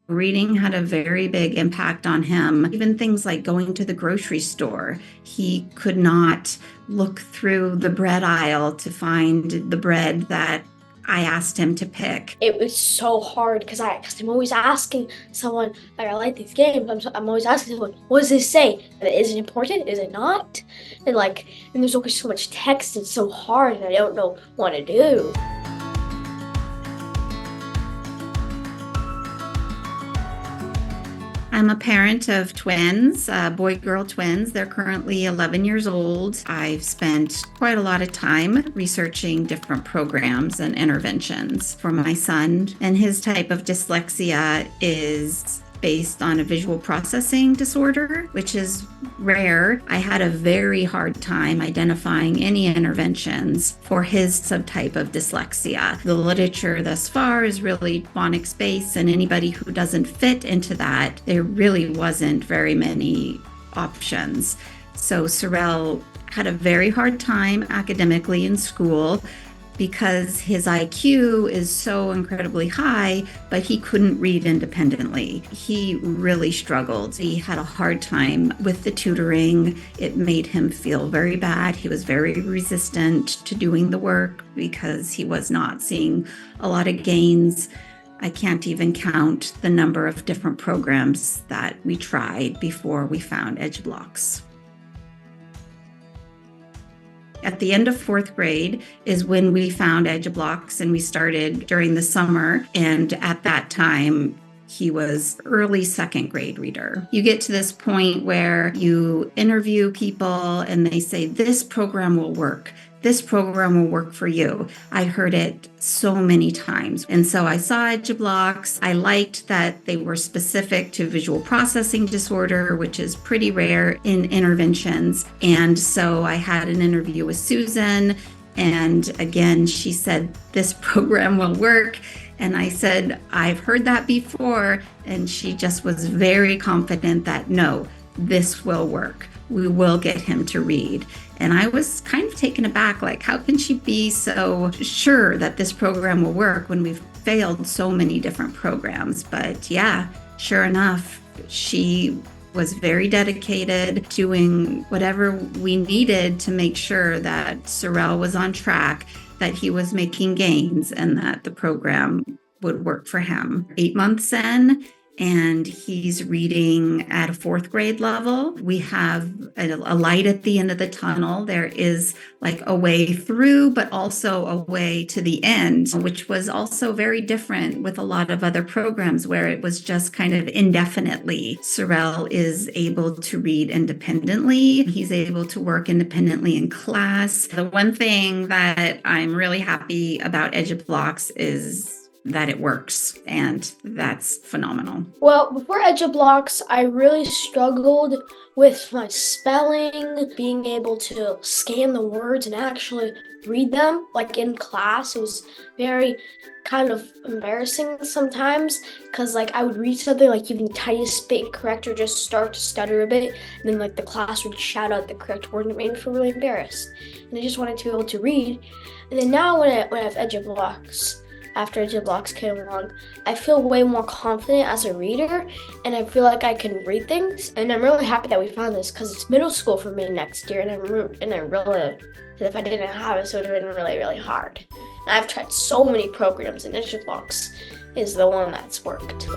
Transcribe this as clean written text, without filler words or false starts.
Reading had a very big impact on him. Even things like going to the grocery store. He could not look through the bread aisle to find the bread that I asked him to pick. It was so hard because I'm always asking someone, like, I like these games. I'm always asking someone, what does this say? And is it important? Is it not? And there's always so much text. It's so hard and I don't know what to do. I'm a parent of twins, boy-girl twins. They're currently 11 years old. I've spent quite a lot of time researching different programs and interventions for my son. And his type of dyslexia is based on a visual processing disorder, which is rare. I had a very hard time identifying any interventions for his subtype of dyslexia. The literature thus far is really phonics-based, and anybody who doesn't fit into that, there really wasn't very many options. So Sorel had a very hard time academically in school because his IQ is so incredibly high, but he couldn't read independently. He really struggled. He had a hard time with the tutoring. It made him feel very bad. He was very resistant to doing the work because he was not seeing a lot of gains. I can't even count the number of different programs that we tried before we found EduBlocks. At the end of fourth grade is when we found EduBlocks, and we started during the summer. And at that time, he was early second grade reader. You get to this point where you interview people and they say, this program will work. This program will work for you. I heard it so many times. And so I saw EduBlocks. I liked that they were specific to visual processing disorder, which is pretty rare in interventions. And so I had an interview with Susan. And again, she said, this program will work. And I said, I've heard that before. And she just was very confident that, no, this will work. We will get him to read. And I was kind of taken aback, like, how can she be so sure that this program will work when we've failed so many different programs? But yeah, sure enough, she was very dedicated, doing whatever we needed to make sure that Sorel was on track, that he was making gains, and that the program would work for him. 8 months in, and he's reading at a fourth grade level. We have a light at the end of the tunnel. There is like a way through, but also a way to the end, which was also very different with a lot of other programs where it was just kind of indefinitely. Sorel is able to read independently. He's able to work independently in class. The one thing that I'm really happy about EduBlocks is that it works, and that's phenomenal. Well, before EduBlocks, I really struggled with my spelling, being able to scan the words and actually read them. Like in class, it was very kind of embarrassing sometimes because like I would read something like even the tiniest bit incorrect or just start to stutter a bit, and then like the class would shout out the correct word and it made me feel really embarrassed. And I just wanted to be able to read. And then now when I have EduBlocks, after EduBlocks came along, I feel way more confident as a reader, and I feel like I can read things. And I'm really happy that we found this because it's middle school for me next year, and I really, if I didn't have it, it would have been really, really hard. And I've tried so many programs, and EduBlocks is the one that's worked.